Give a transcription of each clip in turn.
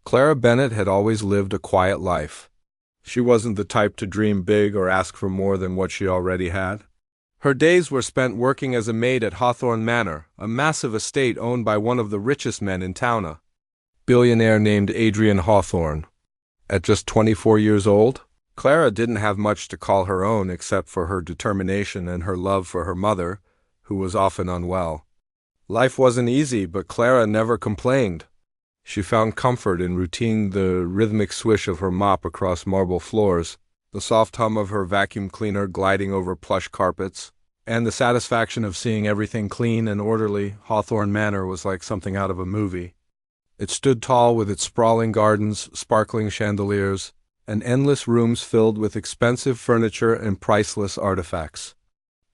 Clara Bennett had always lived a quiet life. She wasn't the type to dream big or ask for more than what she already had. Her days were spent working as a maid at Hawthorne Manor, a massive estate owned by one of the richest men in town, a billionaire named Adrian Hawthorne. At just 24 years old, Clara didn't have much to call her own except for her determination and her love for her mother, who was often unwell. Life wasn't easy, but Clara never complained. She found comfort in routine, the rhythmic swish of her mop across marble floors, the soft hum of her vacuum cleaner gliding over plush carpets, and the satisfaction of seeing everything clean and orderly. Hawthorne Manor was like something out of a movie. It stood tall with its sprawling gardens, sparkling chandeliers, and endless rooms filled with expensive furniture and priceless artifacts.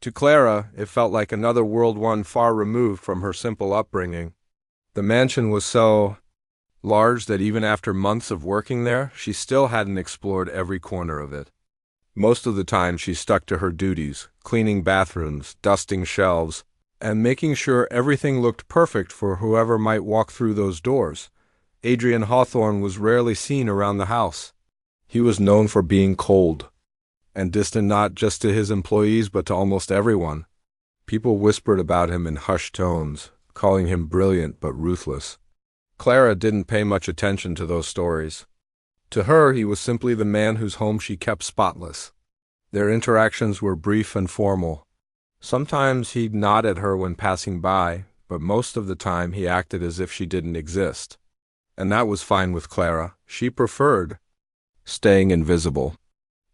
To Clara, it felt like another world, one far removed from her simple upbringing. The mansion was so large that even after months of working there, she still hadn't explored every corner of it. Most of the time she stuck to her duties, cleaning bathrooms, dusting shelves, and making sure everything looked perfect for whoever might walk through those doors. Adrian Hawthorne was rarely seen around the house. He was known for being cold and distant, not just to his employees but to almost everyone. People whispered about him in hushed tones, calling him brilliant but ruthless. Clara didn't pay much attention to those stories. To her, he was simply the man whose home she kept spotless. Their interactions were brief and formal. Sometimes he'd nod at her when passing by, but most of the time he acted as if she didn't exist. And that was fine with Clara. She preferred staying invisible.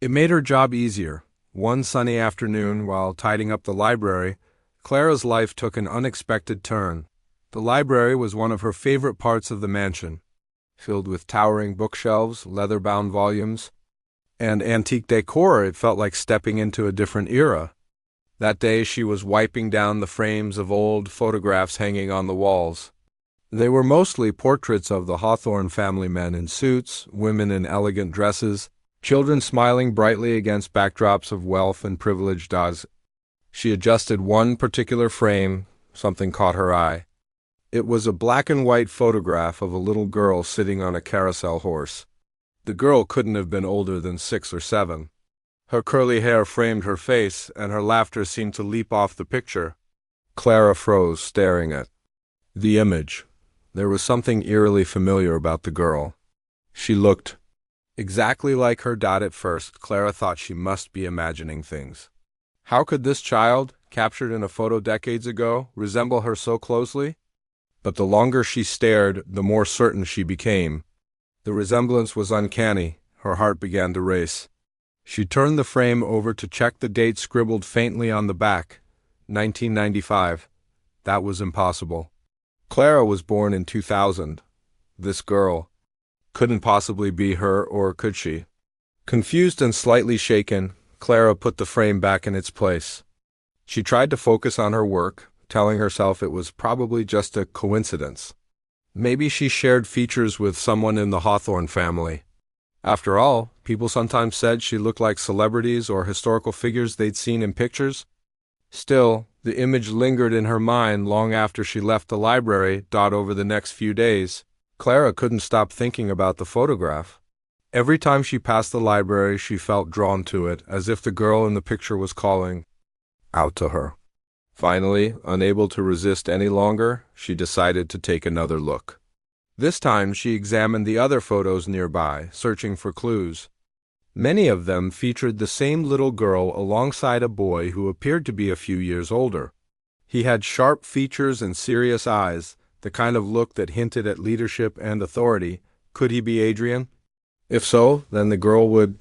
It made her job easier. One sunny afternoon, while tidying up the library, Clara's life took an unexpected turn. The library was one of her favorite parts of the mansion, filled with towering bookshelves, leather-bound volumes, and antique decor. It felt like stepping into a different era. That day she was wiping down the frames of old photographs hanging on the walls. They were mostly portraits of the Hawthorne family, men in suits, women in elegant dresses, children smiling brightly against backdrops of wealth and privilege. She adjusted one particular frame. Something caught her eye. It was a black and white photograph of a little girl sitting on a carousel horse. The girl couldn't have been older than 6 or 7. Her curly hair framed her face, and her laughter seemed to leap off the picture. Clara froze, staring at the image. There was something eerily familiar about the girl. She looked exactly like her dad. At first, Clara thought she must be imagining things. How could this child, captured in a photo decades ago, resemble her so closely? But the longer she stared, the more certain she became. The resemblance was uncanny. Her heart began to race. She turned the frame over to check the date scribbled faintly on the back. 1995. That was impossible. Clara was born in 2000. This girl couldn't possibly be her, or could she? Confused and slightly shaken, Clara put the frame back in its place. She tried to focus on her work, telling herself it was probably just a coincidence. Maybe she shared features with someone in the Hawthorne family. After all, people sometimes said she looked like celebrities or historical figures they'd seen in pictures. Still, the image lingered in her mind long after she left the library. Over the next few days, Clara couldn't stop thinking about the photograph. Every time she passed the library, she felt drawn to it, as if the girl in the picture was calling out to her. Finally, unable to resist any longer, she decided to take another look. This time she examined the other photos nearby, searching for clues. Many of them featured the same little girl alongside a boy who appeared to be a few years older. He had sharp features and serious eyes, the kind of look that hinted at leadership and authority. Could he be Adrian? If so, then the girl would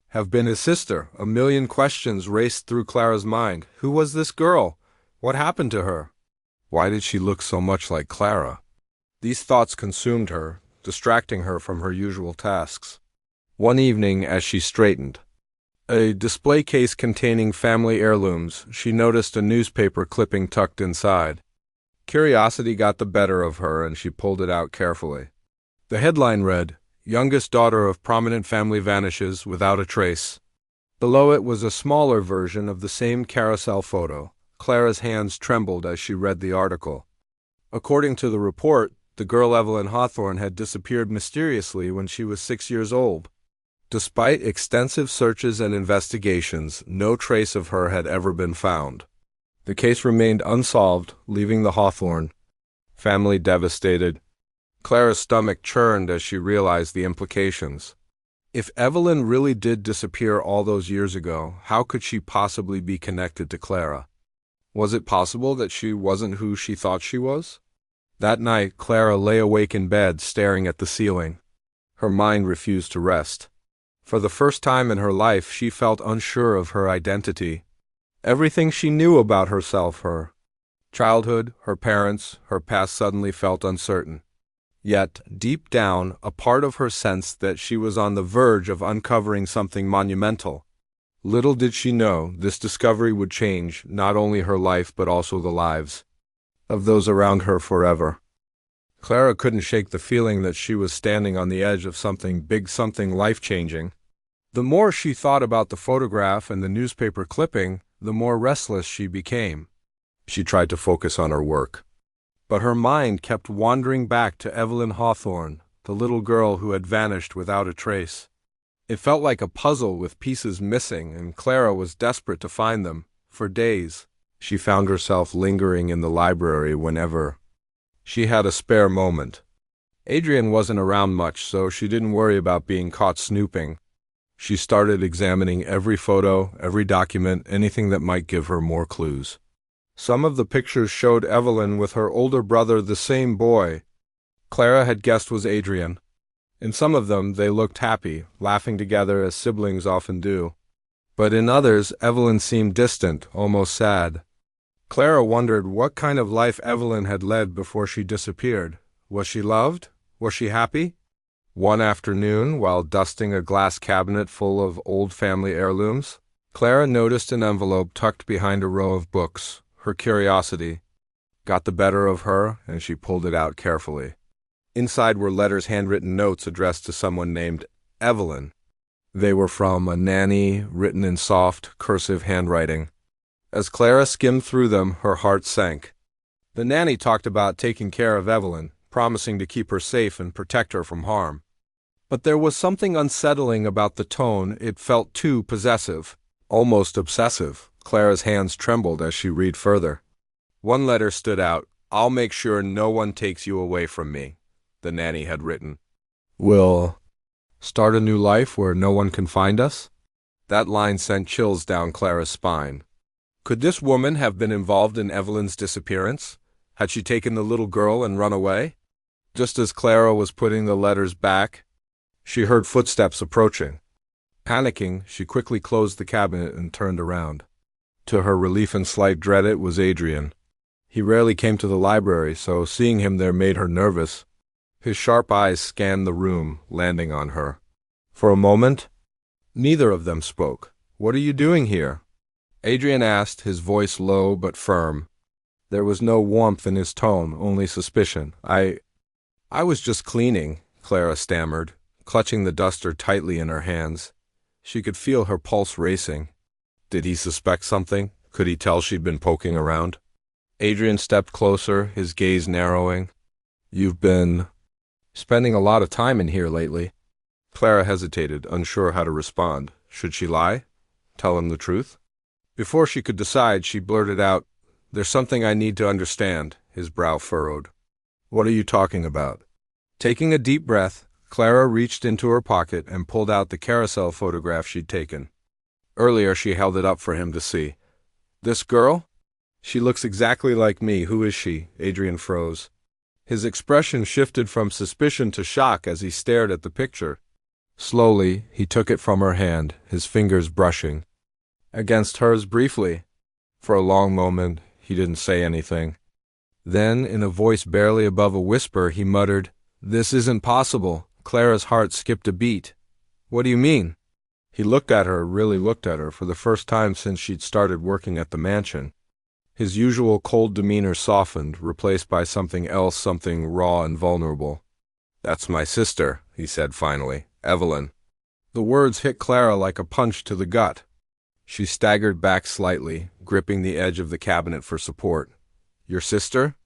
have been his sister. A million questions raced through Clara's mind. Who was this girl? What happened to her? Why did she look so much like Clara? These thoughts consumed her, distracting her from her usual tasks. One evening, as she straightened a display case containing family heirlooms, she noticed a newspaper clipping tucked inside. Curiosity got the better of her, and she pulled it out carefully. The headline read, "Youngest daughter of prominent family vanishes without a trace." Below it was a smaller version of the same carousel photo. Clara's hands trembled as she read the article. According to the report, The girl Evelyn Hawthorne had disappeared mysteriously when she was 6 years old. Despite extensive searches and investigations, no trace of her had ever been found. The case remained unsolved, leaving the Hawthorne family devastated. Clara's stomach churned as she realized the implications. If Evelyn really did disappear all those years ago, how could she possibly be connected to Clara? Was it possible that she wasn't who she thought she was? That night, Clara lay awake in bed, staring at the ceiling. Her mind refused to rest. For the first time in her life, she felt unsure of her identity. Everything she knew about herself, her childhood, her parents, her past suddenly felt uncertain. Yet, deep down, a part of her sensed that she was on the verge of uncovering something monumental. Little did she know, this discovery would change not only her life but also the lives of those around her forever. Clara couldn't shake the feeling that she was standing on the edge of something big, something life-changing. The more she thought about the photograph and the newspaper clipping, the more restless she became. She tried to focus on her work. But her mind kept wandering back to Evelyn Hawthorne, the little girl who had vanished without a trace. It felt like a puzzle with pieces missing, and Clara was desperate to find them. For days, she found herself lingering in the library whenever she had a spare moment. Adrian wasn't around much, so she didn't worry about being caught snooping. She started examining every photo, every document, anything that might give her more clues. Some of the pictures showed Evelyn with her older brother, the same boy Clara had guessed was Adrian. In some of them, they looked happy, laughing together as siblings often do. But in others, Evelyn seemed distant, almost sad. Clara wondered what kind of life Evelyn had led before she disappeared. Was she loved? Was she happy? One afternoon, while dusting a glass cabinet full of old family heirlooms, Clara noticed an envelope tucked behind a row of books. Her curiosity got the better of her, and she pulled it out carefully. Inside were handwritten notes addressed to someone named Evelyn. They were from a nanny, written in soft, cursive handwriting. As Clara skimmed through them, her heart sank. The nanny talked about taking care of Evelyn, promising to keep her safe and protect her from harm. But there was something unsettling about the tone. It felt too possessive, almost obsessive. Clara's hands trembled as she read further. One letter stood out. "I'll make sure no one takes you away from me," the nanny had written. "We'll start a new life where no one can find us?" That line sent chills down Clara's spine. Could this woman have been involved in Evelyn's disappearance? Had she taken the little girl and run away? Just as Clara was putting the letters back, she heard footsteps approaching. Panicking, she quickly closed the cabinet and turned around. To her relief and slight dread, it was Adrian. He rarely came to the library, so seeing him there made her nervous. His sharp eyes scanned the room, landing on her. For a moment, neither of them spoke. "What are you doing here?" Adrian asked, his voice low but firm. There was no warmth in his tone, only suspicion. I was just cleaning," Clara stammered, clutching the duster tightly in her hands. She could feel her pulse racing. Did he suspect something? Could he tell she'd been poking around? Adrian stepped closer, his gaze narrowing. "You've been spending a lot of time in here lately." Clara hesitated, unsure how to respond. Should she lie? Tell him the truth? Before she could decide, she blurted out, "There's something I need to understand." His brow furrowed. "What are you talking about?" Taking a deep breath, Clara reached into her pocket and pulled out the carousel photograph she'd taken. Earlier, she held it up for him to see. "This girl? She looks exactly like me. Who is she?" Adrian froze. His expression shifted from suspicion to shock as he stared at the picture. Slowly, he took it from her hand, his fingers brushing against hers briefly. For a long moment, he didn't say anything. Then, in a voice barely above a whisper, he muttered, "This isn't possible." Clara's heart skipped a beat. "What do you mean?" He looked at her, really looked at her, for the first time since she'd started working at the mansion. His usual cold demeanor softened, replaced by something else, something raw and vulnerable. "That's my sister," he said finally, "Evelyn." The words hit Clara like a punch to the gut. She staggered back slightly, gripping the edge of the cabinet for support. "Your sister?"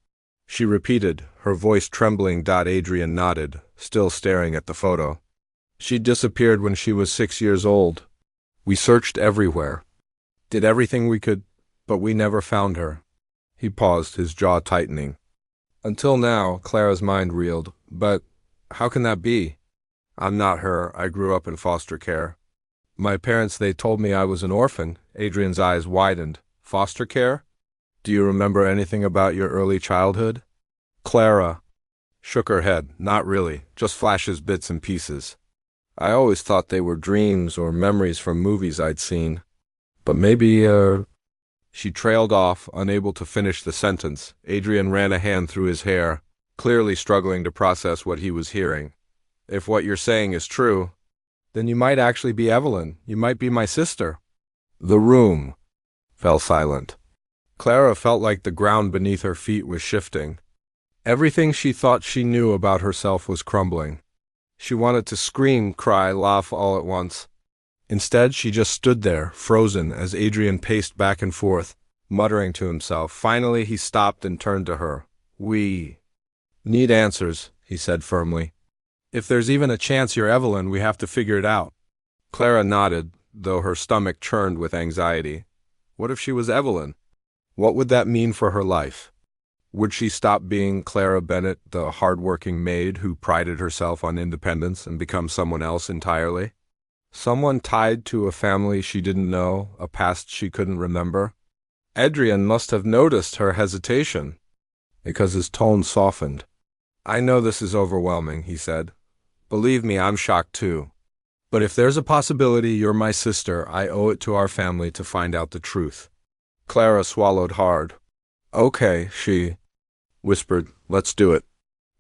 she repeated, her voice trembling. Adrian nodded, still staring at the photo. She disappeared when she was 6 years old. We searched everywhere. Did everything we could, but we never found her. He paused, his jaw tightening. Until now, Clara's mind reeled. But how can that be? I'm not her. I grew up in foster care. My parents, they told me I was an orphan. Adrian's eyes widened. Foster care? Do you remember anything about your early childhood? Clara shook her head. Not really, just flashes, bits and pieces. I always thought they were dreams or memories from movies I'd seen. But maybe, She trailed off, unable to finish the sentence. Adrian ran a hand through his hair, clearly struggling to process what he was hearing. If what you're saying is true, then you might actually be Evelyn. You might be my sister. The room fell silent. Clara felt like the ground beneath her feet was shifting. Everything she thought she knew about herself was crumbling. She wanted to scream, cry, laugh all at once. Instead, she just stood there, frozen, as Adrian paced back and forth, muttering to himself. Finally, he stopped and turned to her. We need answers, he said firmly. If there's even a chance you're Evelyn, we have to figure it out. Clara nodded, though her stomach churned with anxiety. What if she was Evelyn? What would that mean for her life? Would she stop being Clara Bennett, the hard-working maid who prided herself on independence, and become someone else entirely? Someone tied to a family she didn't know, a past she couldn't remember? Adrian must have noticed her hesitation, because his tone softened. I know this is overwhelming, he said. Believe me, I'm shocked too. But if there's a possibility you're my sister, I owe it to our family to find out the truth. Clara swallowed hard. Okay, she whispered, let's do it.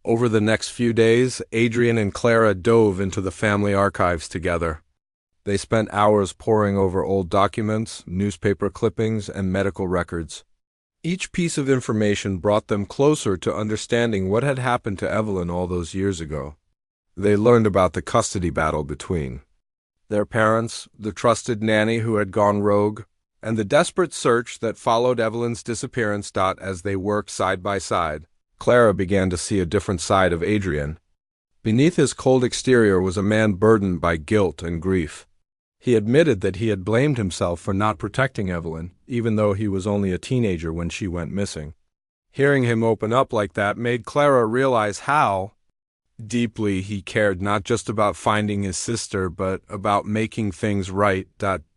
Over the next few days, Adrian and Clara dove into the family archives together. They spent hours poring over old documents, newspaper clippings, and medical records. Each piece of information brought them closer to understanding what had happened to Evelyn all those years ago. They learned about the custody battle between their parents, the trusted nanny who had gone rogue, and the desperate search that followed Evelyn's disappearance. As they worked side by side, Clara began to see a different side of Adrian. Beneath his cold exterior was a man burdened by guilt and grief. He admitted that he had blamed himself for not protecting Evelyn, even though he was only a teenager when she went missing. Hearing him open up like that made Clara realize how deeply he cared not just about finding his sister, but about making things right.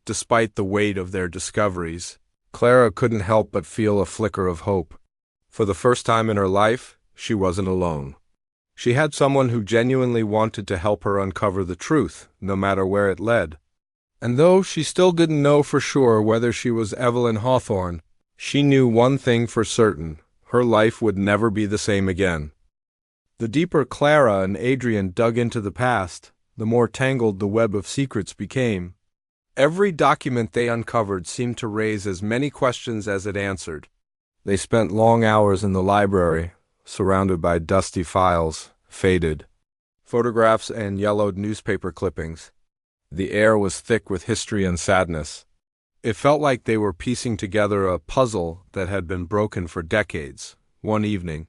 Despite the weight of their discoveries, Clara couldn't help but feel a flicker of hope. For the first time in her life, she wasn't alone. She had someone who genuinely wanted to help her uncover the truth, no matter where it led. And though she still didn't know for sure whether she was Evelyn Hawthorne, she knew one thing for certain: her life would never be the same again. The deeper Clara and Adrian dug into the past, the more tangled the web of secrets became. Every document they uncovered seemed to raise as many questions as it answered. They spent long hours in the library, surrounded by dusty files, faded photographs, and yellowed newspaper clippings. The air was thick with history and sadness. It felt like they were piecing together a puzzle that had been broken for decades. One evening,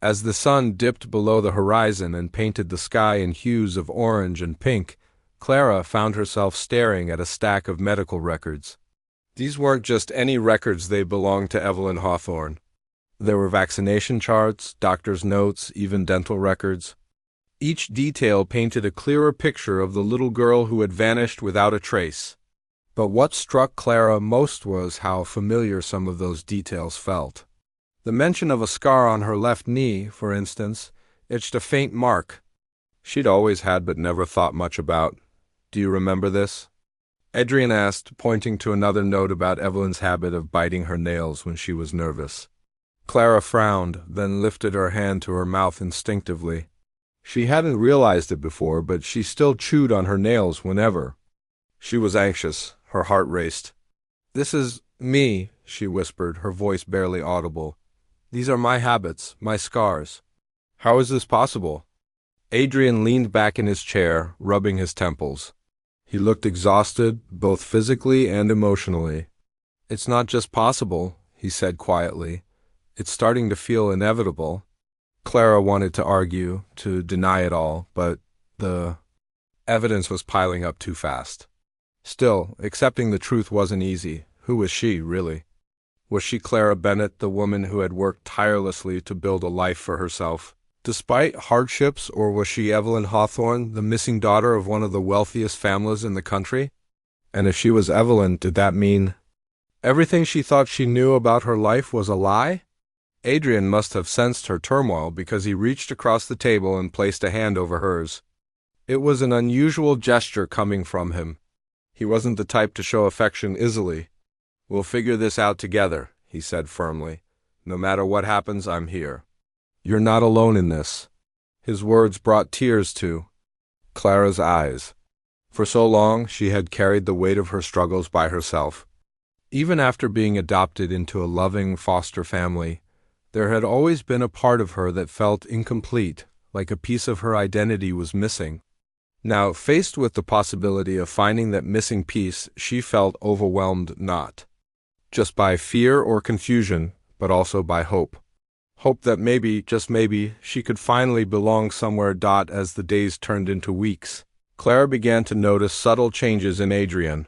as the sun dipped below the horizon and painted the sky in hues of orange and pink, Clara found herself staring at a stack of medical records. These weren't just any records, they belonged to Evelyn Hawthorne. There were vaccination charts, doctor's notes, even dental records. Each detail painted a clearer picture of the little girl who had vanished without a trace. But what struck Clara most was how familiar some of those details felt. The mention of a scar on her left knee, for instance, etched a faint mark she'd always had but never thought much about. Do you remember this? Adrian asked, pointing to another note about Evelyn's habit of biting her nails when she was nervous. Clara frowned, then lifted her hand to her mouth instinctively. She hadn't realized it before, but she still chewed on her nails whenever she was anxious. Her heart raced. This is me, she whispered, her voice barely audible. These are my habits, my scars. How is this possible? Adrian leaned back in his chair, rubbing his temples. He looked exhausted, both physically and emotionally. It's not just possible, he said quietly. It's starting to feel inevitable. Clara wanted to argue, to deny it all, but the evidence was piling up too fast. Still, accepting the truth wasn't easy. Who was she, really? Was she Clara Bennett, the woman who had worked tirelessly to build a life for herself, despite hardships, or was she Evelyn Hawthorne, the missing daughter of one of the wealthiest families in the country? And if she was Evelyn, did that mean everything she thought she knew about her life was a lie? Adrian must have sensed her turmoil because he reached across the table and placed a hand over hers. It was an unusual gesture coming from him. He wasn't the type to show affection easily. "We'll figure this out together," he said firmly. "No matter what happens, I'm here. You're not alone in this." His words brought tears to Clara's eyes. For so long, she had carried the weight of her struggles by herself. Even after being adopted into a loving foster family, there had always been a part of her that felt incomplete, like a piece of her identity was missing. Now, faced with the possibility of finding that missing piece, she felt overwhelmed not just by fear or confusion, but also by hope. Hope that maybe, just maybe, she could finally belong somewhere. As the days turned into weeks, Clara began to notice subtle changes in Adrian.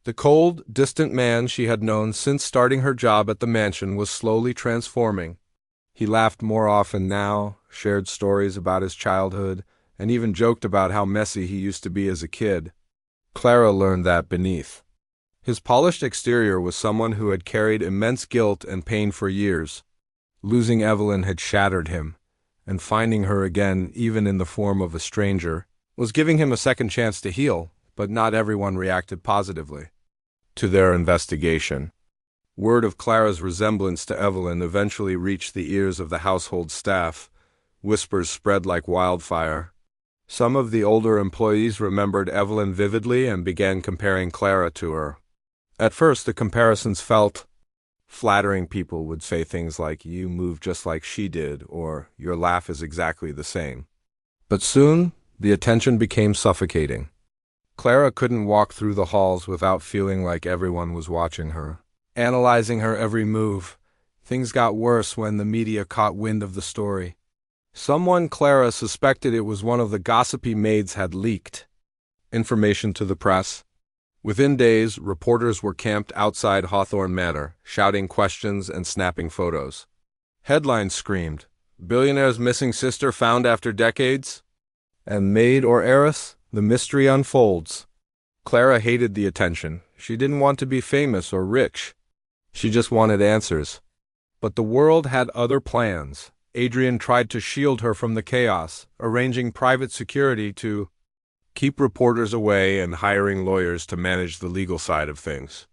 The cold, distant man she had known since starting her job at the mansion was slowly transforming. He laughed more often now, shared stories about his childhood, and even joked about how messy he used to be as a kid. Clara learned that beneath his polished exterior was someone who had carried immense guilt and pain for years. Losing Evelyn had shattered him, and finding her again, even in the form of a stranger, was giving him a second chance to heal, but not everyone reacted positively to their investigation. Word of Clara's resemblance to Evelyn eventually reached the ears of the household staff. Whispers spread like wildfire. Some of the older employees remembered Evelyn vividly and began comparing Clara to her. At first, the comparisons felt flattering. People would say things like, "You move just like she did," or "Your laugh is exactly the same." But soon, the attention became suffocating. Clara couldn't walk through the halls without feeling like everyone was watching her, analyzing her every move. Things got worse when the media caught wind of the story. Someone, Clara suspected it was one of the gossipy maids, had leaked information to the press. Within days, reporters were camped outside Hawthorne Manor, shouting questions and snapping photos. Headlines screamed, "Billionaire's missing sister found after decades," and "Maid or heiress, the mystery unfolds." Clara hated the attention. She didn't want to be famous or rich. She just wanted answers. But the world had other plans. Adrian tried to shield her from the chaos, arranging private security to keep reporters away and hiring lawyers to manage the legal side of things.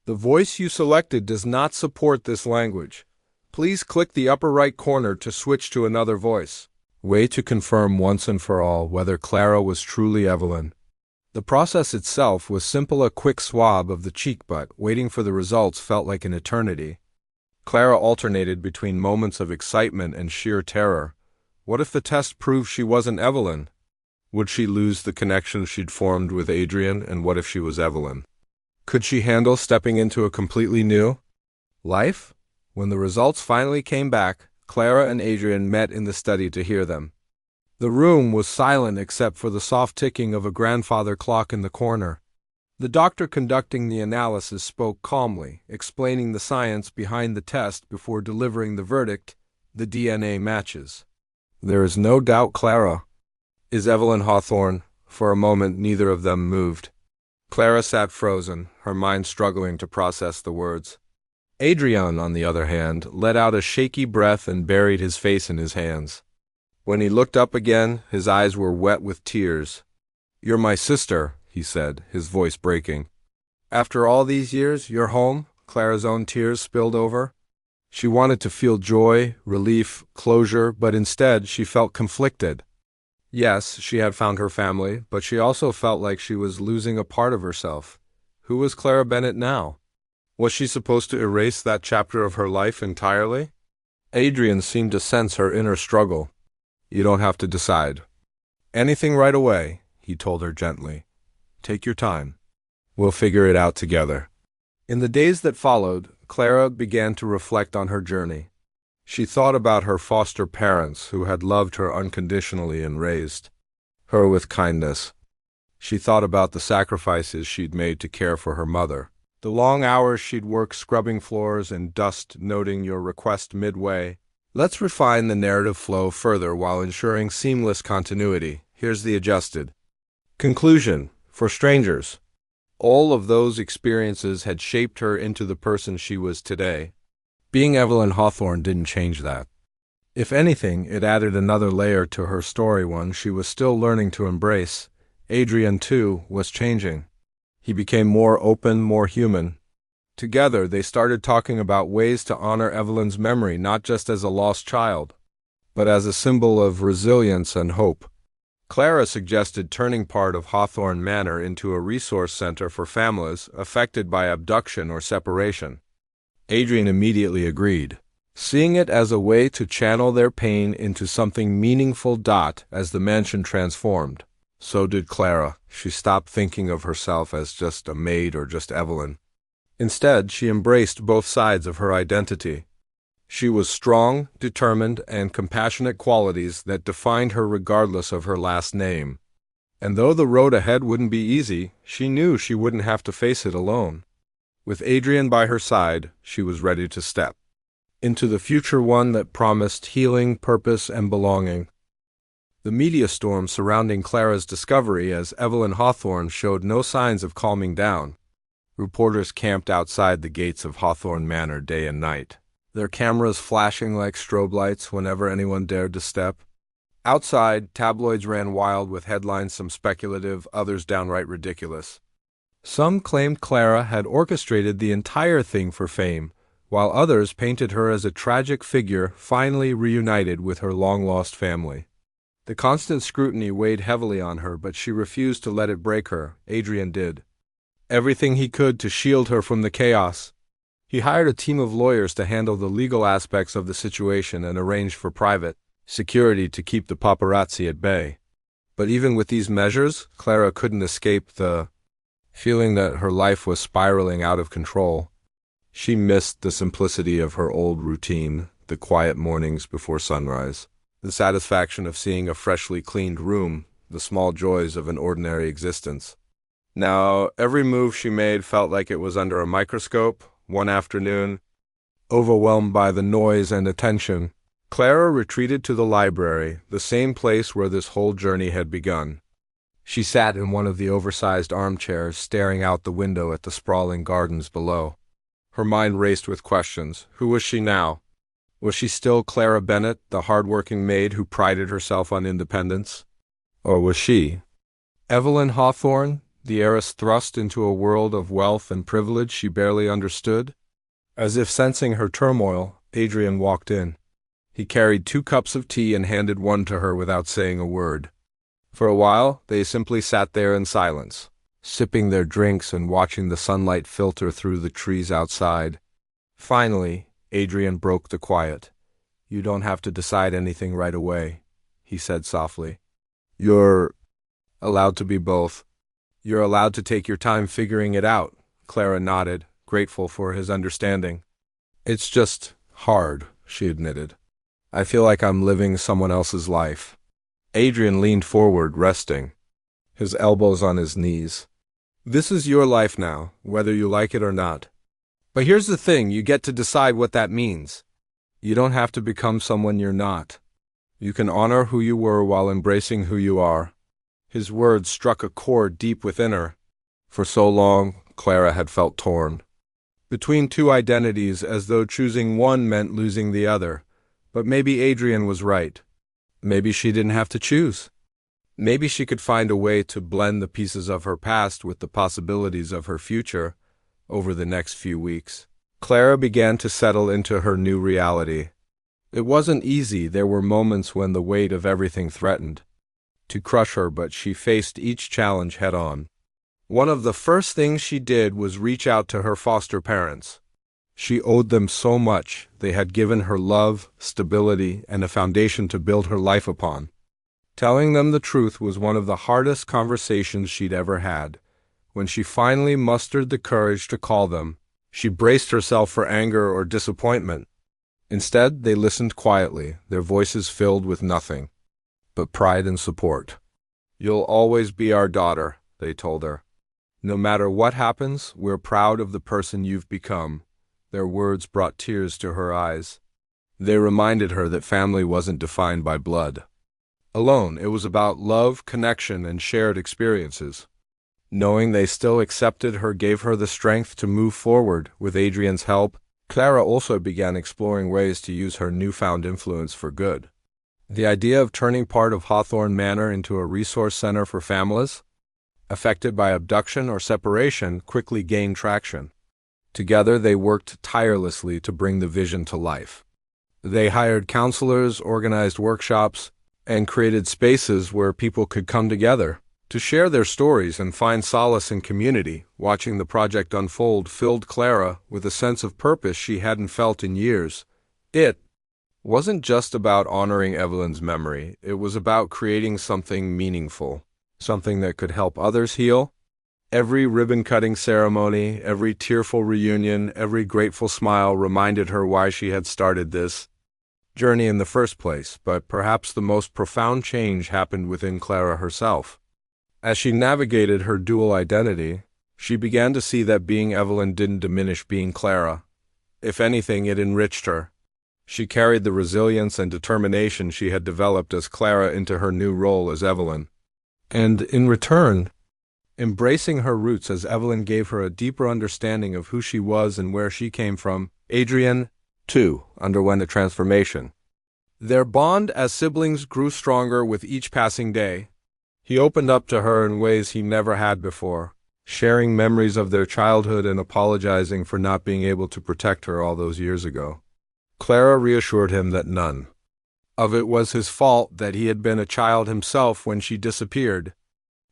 The voice you selected does not support this language. Please click the upper right corner to switch to another voice. Way to confirm once and for all whether Clara was truly Evelyn. The process itself was simple, a quick swab of the cheek, but waiting for the results felt like an eternity. Clara alternated between moments of excitement and sheer terror. What if the test proved she wasn't Evelyn? Would she lose the connection she'd formed with Adrian, and what if she was Evelyn? Could she handle stepping into a completely new life? When the results finally came back, Clara and Adrian met in the study to hear them. The room was silent except for the soft ticking of a grandfather clock in the corner. The doctor conducting the analysis spoke calmly, explaining the science behind the test before delivering the verdict: the DNA matches. "There is no doubt Clara is Evelyn Hawthorne." For a moment, neither of them moved. Clara sat frozen, her mind struggling to process the words. Adrian, on the other hand, let out a shaky breath and buried his face in his hands. When he looked up again, his eyes were wet with tears. "You're my sister," he said, his voice breaking. "After all these years, you're home?" Clara's own tears spilled over. She wanted to feel joy, relief, closure, but instead she felt conflicted. Yes, she had found her family, but she also felt like she was losing a part of herself. Who was Clara Bennett now? Was she supposed to erase that chapter of her life entirely? Adrian seemed to sense her inner struggle. "You don't have to decide anything right away," he told her gently. "Take your time. We'll figure it out together." In the days that followed, Clara began to reflect on her journey. She thought about her foster parents who had loved her unconditionally and raised her with kindness. She thought about the sacrifices she'd made to care for her mother. The long hours she'd work scrubbing floors and dust, noting your request midway. Let's refine the narrative flow further while ensuring seamless continuity. Here's the adjusted conclusion. For strangers, all of those experiences had shaped her into the person she was today. Being Evelyn Hawthorne didn't change that. If anything, it added another layer to her story, one she was still learning to embrace. Adrian, too, was changing. He became more open, more human. Together, they started talking about ways to honor Evelyn's memory, not just as a lost child, but as a symbol of resilience and hope. Clara suggested turning part of Hawthorne Manor into a resource center for families affected by abduction or separation. Adrian immediately agreed, seeing it as a way to channel their pain into something meaningful. As the mansion transformed, so did Clara. She stopped thinking of herself as just a maid or just Evelyn. Instead, she embraced both sides of her identity. She was strong, determined, and compassionate, qualities that defined her regardless of her last name. And though the road ahead wouldn't be easy, she knew she wouldn't have to face it alone. With Adrian by her side, she was ready to step into the future, one that promised healing, purpose, and belonging. The media storm surrounding Clara's discovery as Evelyn Hawthorne showed no signs of calming down. Reporters camped outside the gates of Hawthorne Manor day and night, their cameras flashing like strobe lights whenever anyone dared to step. Outside, tabloids ran wild with headlines, some speculative, others downright ridiculous. Some claimed Clara had orchestrated the entire thing for fame, while others painted her as a tragic figure finally reunited with her long-lost family. The constant scrutiny weighed heavily on her, but she refused to let it break her. Adrian did everything he could to shield her from the chaos. He hired a team of lawyers to handle the legal aspects of the situation and arranged for private security to keep the paparazzi at bay. But even with these measures, Clara couldn't escape the feeling that her life was spiraling out of control. She missed the simplicity of her old routine, the quiet mornings before sunrise, the satisfaction of seeing a freshly cleaned room, the small joys of an ordinary existence. Now, every move she made felt like it was under a microscope. One afternoon, overwhelmed by the noise and attention, Clara retreated to the library, the same place where this whole journey had begun. She sat in one of the oversized armchairs, staring out the window at the sprawling gardens below. Her mind raced with questions. Who was she now? Was she still Clara Bennett, the hard-working maid who prided herself on independence? Or was she Evelyn Hawthorne, the heiress thrust into a world of wealth and privilege she barely understood? As if sensing her turmoil, Adrian walked in. He carried 2 cups of tea and handed one to her without saying a word. For a while, they simply sat there in silence, sipping their drinks and watching the sunlight filter through the trees outside. Finally, Adrian broke the quiet. "You don't have to decide anything right away," he said softly. "You're allowed to be both. You're allowed to take your time figuring it out." Clara nodded, grateful for his understanding. "It's just hard," she admitted. "I feel like I'm living someone else's life." Adrian leaned forward, resting, his elbows on his knees. "This is your life now, whether you like it or not. But here's the thing, you get to decide what that means. You don't have to become someone you're not. You can honor who you were while embracing who you are." His words struck a chord deep within her. For so long, Clara had felt torn between 2 identities, as though choosing one meant losing the other. But maybe Adrian was right. Maybe she didn't have to choose. Maybe she could find a way to blend the pieces of her past with the possibilities of her future over the next few weeks. Clara began to settle into her new reality. It wasn't easy. There were moments when the weight of everything threatened to crush her, but she faced each challenge head-on. One of the first things she did was reach out to her foster parents. She owed them so much. They had given her love, stability, and a foundation to build her life upon. Telling them the truth was one of the hardest conversations she'd ever had. When she finally mustered the courage to call them, she braced herself for anger or disappointment. Instead, they listened quietly, their voices filled with nothing but pride and support. "You'll always be our daughter," they told her. "No matter what happens, we're proud of the person you've become." Their words brought tears to her eyes. They reminded her that family wasn't defined by blood alone. It was about love, connection, and shared experiences. Knowing they still accepted her gave her the strength to move forward. With Adrian's help, Clara also began exploring ways to use her newfound influence for good. The idea of turning part of Hawthorne Manor into a resource center for families affected by abduction or separation quickly gained traction. Together, they worked tirelessly to bring the vision to life. They hired counselors, organized workshops, and created spaces where people could come together to share their stories and find solace in community. Watching the project unfold filled Clara with a sense of purpose she hadn't felt in years. It wasn't just about honoring Evelyn's memory, it was about creating something meaningful, something that could help others heal. Every ribbon-cutting ceremony, every tearful reunion, every grateful smile reminded her why she had started this journey in the first place, but perhaps the most profound change happened within Clara herself. As she navigated her dual identity, she began to see that being Evelyn didn't diminish being Clara. If anything, it enriched her. She carried the resilience and determination she had developed as Clara into her new role as Evelyn. And in return, embracing her roots as Evelyn gave her a deeper understanding of who she was and where she came from. Adrian, too, underwent a transformation. Their bond as siblings grew stronger with each passing day. He opened up to her in ways he never had before, sharing memories of their childhood and apologizing for not being able to protect her all those years ago. Clara reassured him that none of it was his fault, that he had been a child himself when she disappeared.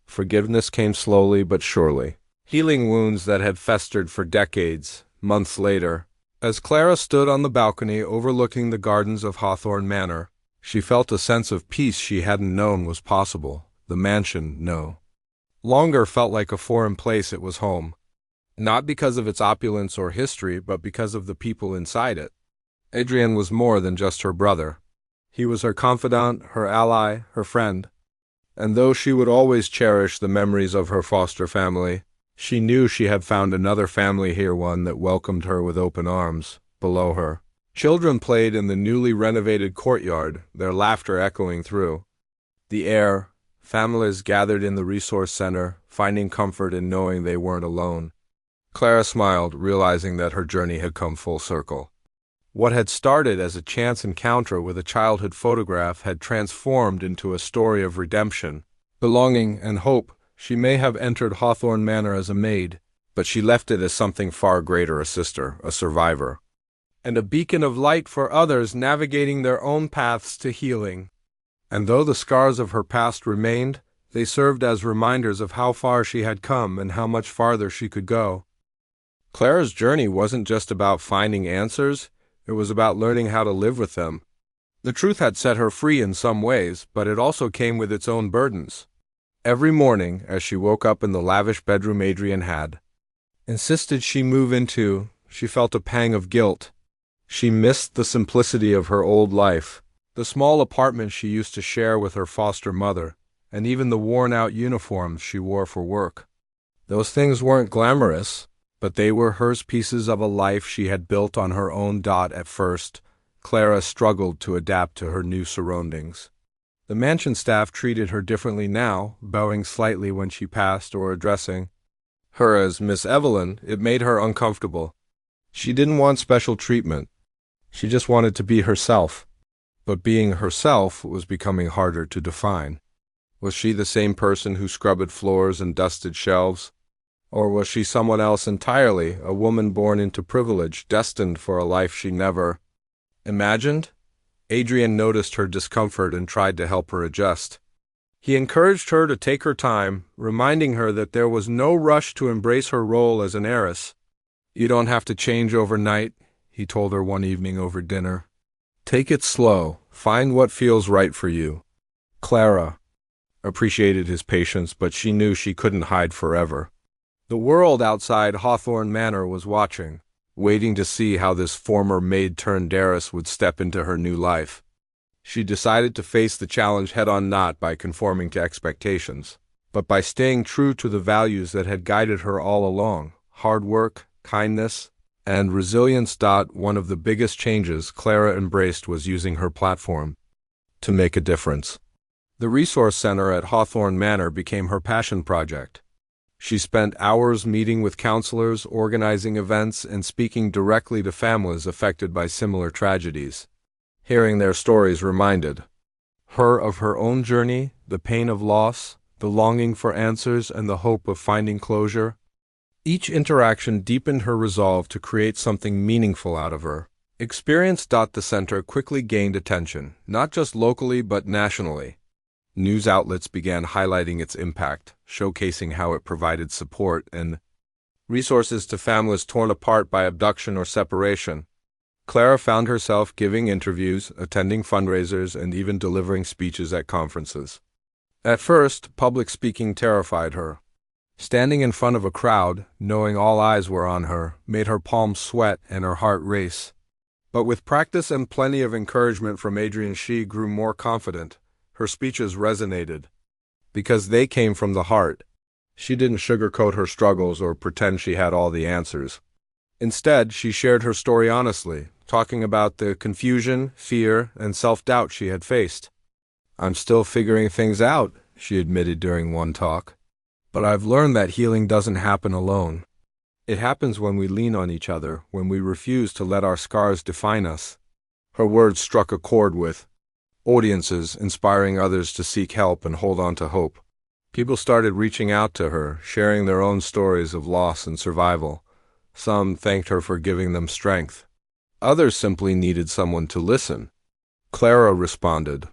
Forgiveness came slowly but surely, healing wounds that had festered for decades. Months later, as Clara stood on the balcony overlooking the gardens of Hawthorne Manor, she felt a sense of peace she hadn't known was possible. The mansion, no longer felt like a foreign place. It was home, not because of its opulence or history, but because of the people inside it. Adrian was more than just her brother. He was her confidant, her ally, her friend. And though she would always cherish the memories of her foster family, she knew she had found another family here, one that welcomed her with open arms. Below her, children played in the newly renovated courtyard, their laughter echoing through the air. Families gathered in the resource center, finding comfort in knowing they weren't alone. Clara smiled, realizing that her journey had come full circle. What had started as a chance encounter with a childhood photograph had transformed into a story of redemption, belonging, and hope. She may have entered Hawthorne Manor as a maid, but she left it as something far greater: a sister, a survivor, and a beacon of light for others navigating their own paths to healing. And though the scars of her past remained, they served as reminders of how far she had come and how much farther she could go. Clara's journey wasn't just about finding answers, it was about learning how to live with them. The truth had set her free in some ways, but it also came with its own burdens. Every morning, as she woke up in the lavish bedroom Adrian had insisted she move into, she felt a pang of guilt. She missed the simplicity of her old life, the small apartment she used to share with her foster mother, and even the worn-out uniforms she wore for work. Those things weren't glamorous, but they were hers, pieces of a life she had built on her own. At first, Clara struggled to adapt to her new surroundings. The mansion staff treated her differently now, bowing slightly when she passed or addressing her as Miss Evelyn. It made her uncomfortable. She didn't want special treatment. She just wanted to be herself. But being herself was becoming harder to define. Was she the same person who scrubbed floors and dusted shelves? Or was she someone else entirely, a woman born into privilege, destined for a life she never imagined? Adrian noticed her discomfort and tried to help her adjust. He encouraged her to take her time, reminding her that there was no rush to embrace her role as an heiress. "You don't have to change overnight," he told her one evening over dinner. "Take it slow. Find what feels right for you." Clara appreciated his patience, but she knew she couldn't hide forever. The world outside Hawthorne Manor was watching. waiting to see how this former maid-turned-heiress would step into her new life. She decided to face the challenge head-on, not by conforming to expectations, but by staying true to the values that had guided her all along: hard work, kindness, and resilience. One of the biggest changes Clara embraced was using her platform to make a difference. The Resource Center at Hawthorne Manor became her passion project. She spent hours meeting with counselors, organizing events, and speaking directly to families affected by similar tragedies. Hearing their stories reminded her of her own journey, the pain of loss, the longing for answers, and the hope of finding closure. Each interaction deepened her resolve to create something meaningful out of her experience. The center quickly gained attention, not just locally but nationally. News outlets began highlighting its impact, showcasing how it provided support and resources to families torn apart by abduction or separation. Clara found herself giving interviews, attending fundraisers, and even delivering speeches at conferences. At first, public speaking terrified her. Standing in front of a crowd, knowing all eyes were on her, made her palms sweat and her heart race. But with practice and plenty of encouragement from Adrian, she grew more confident. Her speeches resonated because they came from the heart. She didn't sugarcoat her struggles or pretend she had all the answers. Instead, she shared her story honestly, talking about the confusion, fear, and self-doubt she had faced. "I'm still figuring things out," she admitted during one talk. "But I've learned that healing doesn't happen alone. It happens when we lean on each other, when we refuse to let our scars define us." Her words struck a chord with audiences, inspiring others to seek help and hold on to hope. People started reaching out to her, sharing their own stories of loss and survival. Some thanked her for giving them strength. Others simply needed someone to listen. Clara responded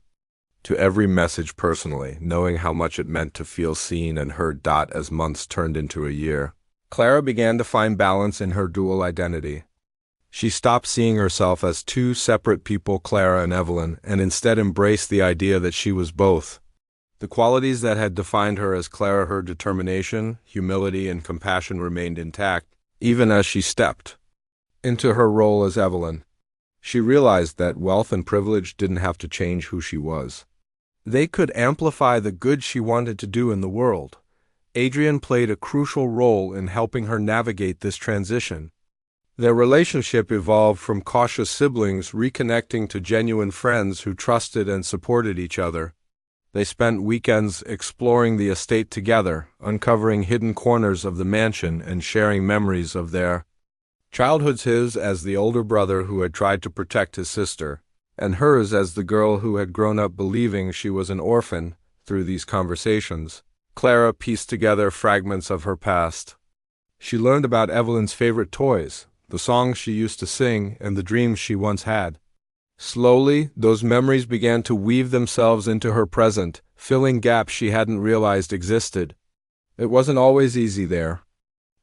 to every message personally, knowing how much it meant to feel seen and heard. As months turned into a year, Clara began to find balance in her dual identity. She stopped seeing herself as two separate people, Clara and Evelyn, and instead embraced the idea that she was both. The qualities that had defined her as Clara, her determination, humility, and compassion, remained intact, even as she stepped into her role as Evelyn. She realized that wealth and privilege didn't have to change who she was. They could amplify the good she wanted to do in the world. Adrian played a crucial role in helping her navigate this transition. Their relationship evolved from cautious siblings reconnecting to genuine friends who trusted and supported each other. They spent weekends exploring the estate together, uncovering hidden corners of the mansion and sharing memories of their childhoods, his as the older brother who had tried to protect his sister, and hers as the girl who had grown up believing she was an orphan. Through these conversations, Clara pieced together fragments of her past. She learned about Evelyn's favorite toys, the songs she used to sing, and the dreams she once had. Slowly, those memories began to weave themselves into her present, filling gaps she hadn't realized existed. It wasn't always easy. There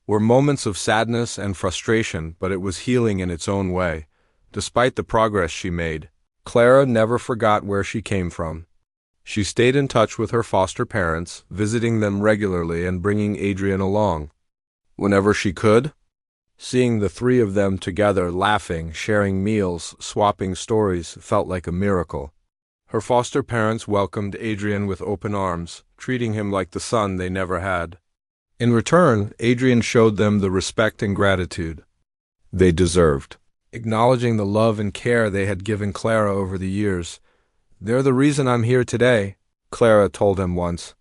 were moments of sadness and frustration, but it was healing in its own way. Despite the progress she made, Clara never forgot where she came from. She stayed in touch with her foster parents, visiting them regularly and bringing Adrian along whenever she could. Seeing the three of them together, laughing, sharing meals, swapping stories, felt like a miracle. Her foster parents welcomed Adrian with open arms, treating him like the son they never had. In return, Adrian showed them the respect and gratitude they deserved, acknowledging the love and care they had given Clara over the years. "They're the reason I'm here today," Clara told him once.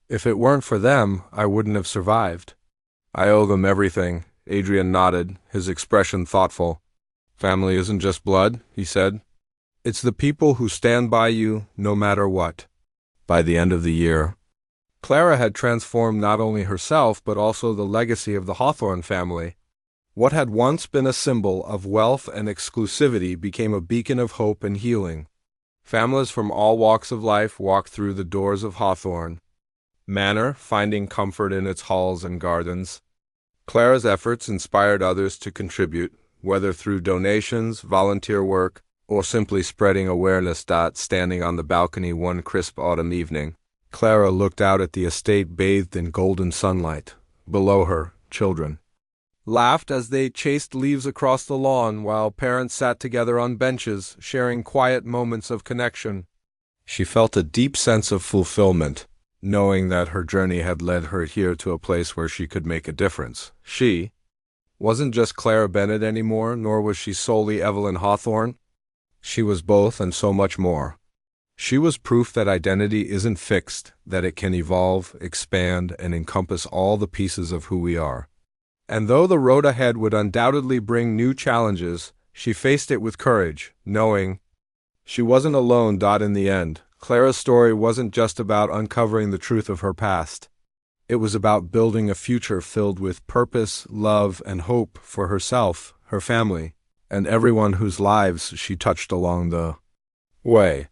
"If it weren't for them, I wouldn't have survived. I owe them everything." Adrian nodded, his expression thoughtful. "Family isn't just blood," he said. "It's the people who stand by you no matter what." By the end of the year, Clara had transformed not only herself but also the legacy of the Hawthorne family. What had once been a symbol of wealth and exclusivity became a beacon of hope and healing. Families from all walks of life walked through the doors of Hawthorne Manor, finding comfort in its halls and gardens. Clara's efforts inspired others to contribute, whether through donations, volunteer work, or simply spreading awareness. Standing on the balcony one crisp autumn evening, Clara looked out at the estate bathed in golden sunlight. Below her, children laughed as they chased leaves across the lawn while parents sat together on benches, sharing quiet moments of connection. She felt a deep sense of fulfillment, knowing that her journey had led her here to a place where she could make a difference. She wasn't just Clara Bennett anymore, nor was she solely Evelyn Hawthorne. She was both and so much more. She was proof that identity isn't fixed, that it can evolve, expand, and encompass all the pieces of who we are. And though the road ahead would undoubtedly bring new challenges, she faced it with courage, knowing she wasn't alone. In the end, Clara's story wasn't just about uncovering the truth of her past. It was about building a future filled with purpose, love, and hope for herself, her family, and everyone whose lives she touched along the way.